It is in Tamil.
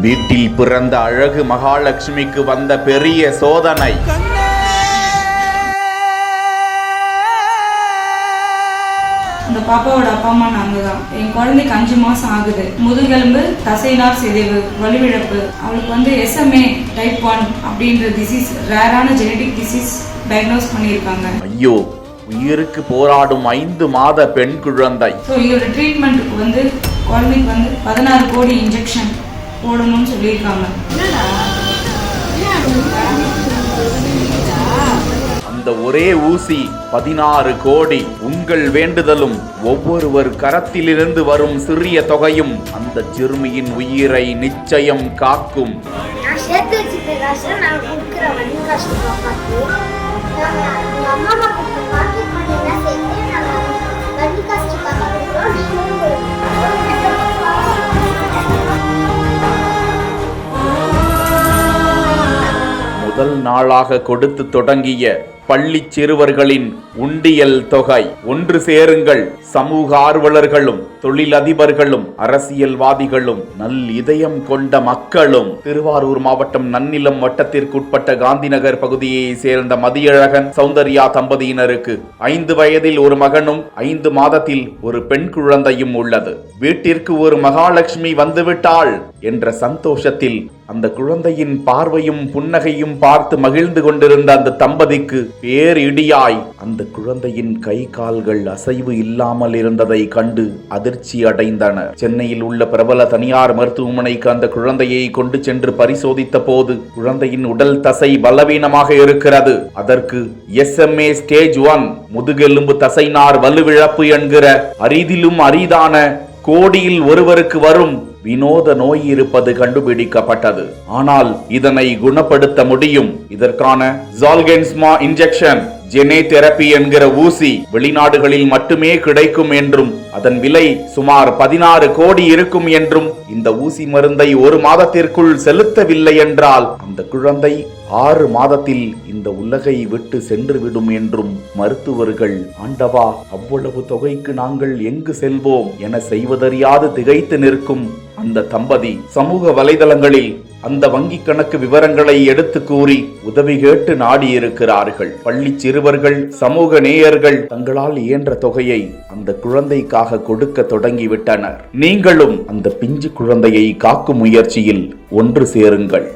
வீட்டில் பிறந்த அழகு மகாலட்சுமிக்கு வந்த பெரிய சோதனை. அந்த பாப்பாவோட அப்பா அம்மா நாங்க தான். என் குழந்தைக்கு 5 மாசம் ஆகுது. முதுகெலும்பு, தசைநார் சிதைவு, வலுவிழப்பு. அவளுக்கு SMA டைப் 1 அப்படின்ற டிசீஸ், ரேரான ஜெனடிக் டிசீஸ் டயக்னோஸ் பண்ணியிருக்காங்க. ஐயோ, உயிருக்கு போராடும் 5 மாத பெண் குழந்தை. இதோட ட்ரீட்மெண்ட்டுக்கு குழந்தைக்கு 16 கோடி இன்ஜெக்ஷன் போடணும்னு சொல்லியிருக்காங்க. அந்த ஒரே ஊசி 16 கோடி. உங்கள் வேண்டுதலும் ஒவ்வொருவர் கரத்திலிருந்து வரும் சிறிய தொகையும் அந்த சிறுமியின் உயிரை நிச்சயம் காக்கும். முதல் நாளாக கொடுத்து தொடங்கிய பள்ளி சிறுவர்களின் உண்டியல் தொகை. ஒன்று சேருங்கள். சமூக ஆர்வலர்களும் தொழிலதிபர்களும் அரசியல்வாதிகளும் நல் இதயம் கொண்ட மக்களும். திருவாரூர் மாவட்டம் நன்னிலம் வட்டத்திற்குட்பட்ட காந்திநகர் பகுதியை சேர்ந்த மதியழகன் சௌந்தர்யா தம்பதியினருக்கு 5 வயதில் ஒரு மகனும் 5 மாதத்தில் ஒரு பெண் குழந்தையும் உள்ளது. வீட்டிற்கு ஒரு மகாலட்சுமி வந்துவிட்டாள் என்ற சந்தோஷத்தில் அந்த குழந்தையின் பார்வையும் புன்னகையும் பார்த்து மகிழ்ந்து கொண்டிருந்த அந்த தம்பதிக்கு பேர் இடியாய் அந்த குழந்தையின் கை கால்கள் அசைவு இல்லாமல் இருந்ததை கண்டு அதிர்ச்சி அடைந்தனர். சென்னையில் உள்ள பிரபல தனியார் மருத்துவமனைக்கு அந்த குழந்தையை கொண்டு சென்று பரிசோதித்த போது குழந்தையின் உடல் தசை பலவீனமாக இருக்கிறது. அதற்கு SMA ஸ்டேஜ் 1 முதுகெலும்பு தசைநார் வலுவிழப்பு என்கிற அரிதிலும் அரிதான கோடியில் ஒருவருக்கு வரும் வினோத நோய் இருப்பது கண்டுபிடிக்கப்பட்டது. ஆனால் இதனை குணப்படுத்த முடியும். இதற்கான ஜால்கென்ஸ்மா இன்ஜெக்ஷன் ஜெனே தெரப்பி என்கிற ஊசி வெளிநாடுகளில் மட்டுமே கிடைக்கும் என்றும் அதன் விலை சுமார் 16 கோடி இருக்கும் என்றும் இந்த ஊசி மருந்தை 1 மாதத்திற்குள் செலுத்தவில்லை என்றால் அந்த குழந்தை 6 மாதத்தில் இந்த உலகை விட்டு சென்று விடும் என்றும் மருத்துவர்கள், ஆண்டவா, அவ்வளவு தொகைக்கு நாங்கள் எங்கு செல்வோம் என செய்வதறியாது திகைத்து நிற்கும் அந்த தம்பதி சமூக வலைதளங்களில் அந்த வங்கி கணக்கு விவரங்களை எடுத்து கூறி உதவி கேட்டு நாடியிருக்கிறார்கள். பள்ளி சிறுவர்கள், சமூக நேயர்கள் தங்களால் இயன்ற தொகையை அந்த குழந்தைக்காக கொடுக்க தொடங்கிவிட்டனர். நீங்களும் அந்த பிஞ்சு குழந்தையை காக்கும் முயற்சியில் ஒன்று சேருங்கள்.